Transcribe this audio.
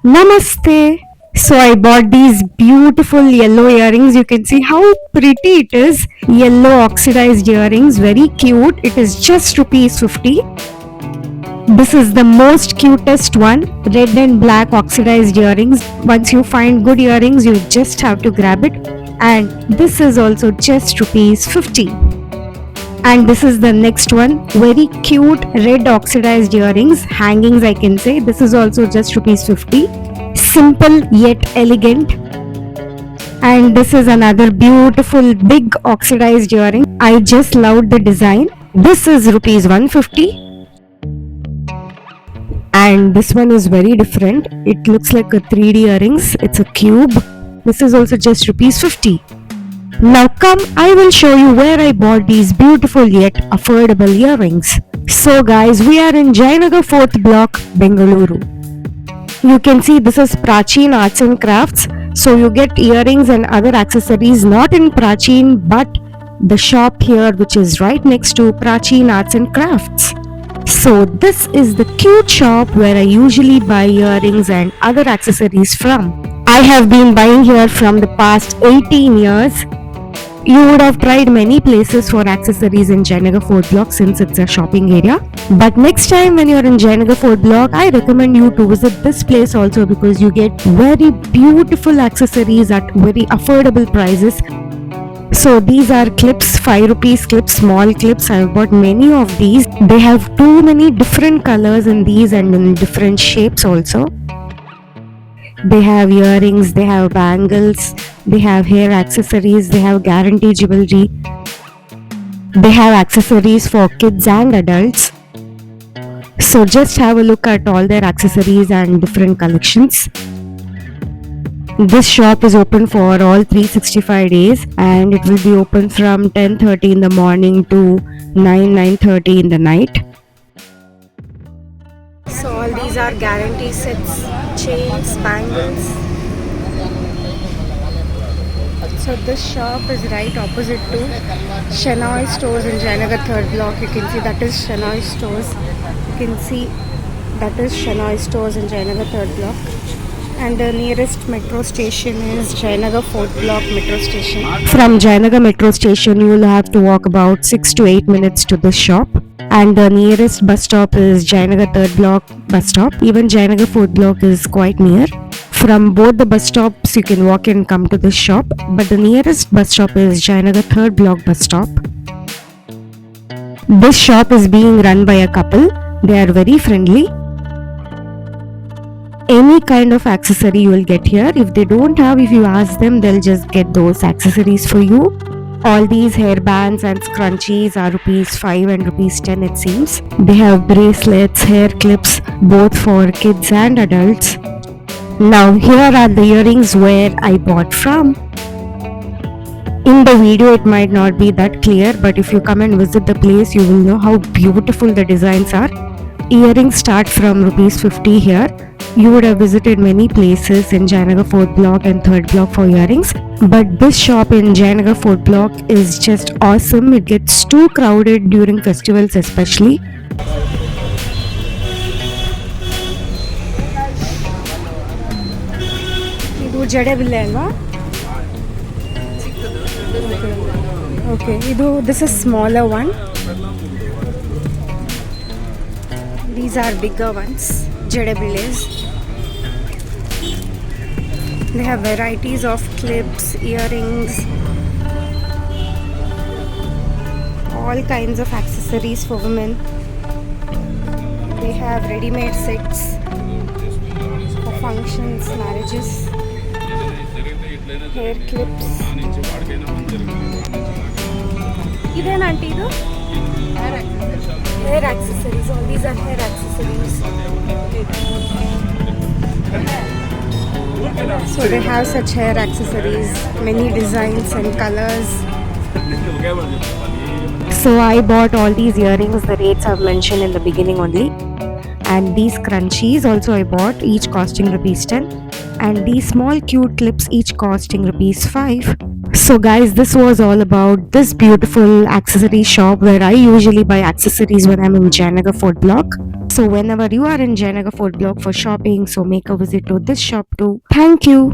Namaste. So I bought these beautiful yellow earrings. You can see how pretty it is. Yellow oxidized earrings, very cute. It is just rupees 50. This is the most cutest one, red and black oxidized earrings. Once you find good earrings, you just have to grab it. And this is also just rupees 50. And this is the next one, very cute red oxidized earrings, hangings I can say. This is also just rupees 50. Simple yet elegant. And this is another beautiful big oxidized earring. I just loved the design. This is rupees 150. And this one is very different. It looks like a 3D earrings. It's a cube. This is also just rupees 50. Now come, I will show you where I bought these beautiful yet affordable earrings. So guys, we are in Jayanagar 4th block, Bengaluru. You can see this is Prachin Arts and Crafts. So you get earrings and other accessories not in Prachin but the shop here which is right next to Prachin Arts and Crafts. So this is the cute shop where I usually buy earrings and other accessories from. I have been buying here from the past 18 years. You would have tried many places for accessories in Jayanagar 4th block since it's a shopping area. But next time when you're in Jayanagar 4th block, I recommend you to visit this place also because you get very beautiful accessories at very affordable prices. So these are clips, 5 rupees clips, small clips. I've bought many of these. They have too many different colors in these and in different shapes also. They have earrings, they have bangles, they have hair accessories, they have guarantee jewelry. They have accessories for kids and adults. So just have a look at all their accessories and different collections. This shop is open for all 365 days and it will be open from 10:30 in the morning to 9:30 in the night. So all these are guarantee sets, chains, bangles. So this shop is right opposite to Shenoy Stores in Jayanagar 3rd block. You can see that is Shenoy Stores. You can see that is Shenoy Stores in Jayanagar 3rd block. And the nearest metro station is Jayanagar 4th block metro station. From Jayanagar metro station, you will have to walk about 6 to 8 minutes to this shop. And the nearest bus stop is Jayanagar 3rd block bus stop. Even Jayanagar 4th block is quite near. From both the bus stops, you can walk and come to this shop. But the nearest bus stop is Jayanagar 3rd block bus stop. This shop is being run by a couple. They are very friendly. Any kind of accessory you will get here. If they don't have, if you ask them, they'll just get those accessories for you. All these hairbands and scrunchies are rupees 5 and rupees 10 it seems. They have bracelets, hair clips, both for kids and adults. Now here are the earrings where I bought from. In the video it might not be that clear, but if you come and visit the place you will know how beautiful the designs are. Earrings start from rupees 50 here. You would have visited many places in Jayanagar 4th block and 3rd block for earrings. But this shop in Jayanagar 4th block is just awesome. It gets too crowded during festivals especially. ಇದು ಜಡೆಬಿಲ್ಲೆ ಅಲ್ವಾ? Okay, this is smaller one. These are bigger ones, jadebilles. They have varieties of clips, earrings, all kinds of accessories for women. They have ready-made sets for functions, marriages, hair clips. Idan aunty idu? Hair accessories. All these are hair accessories. So they have such hair accessories, many designs and colors. So I bought all these earrings. The rates I've mentioned in the beginning only. And these scrunchies also I bought, each costing rupees 10. And these small cute clips each costing rupees 5. So guys, this was all about this beautiful accessory shop where I usually buy accessories when I'm in Jayanagar 4th block. So whenever you are in Jayanagar Fort Block for shopping, so make a visit to this shop too. Thank you.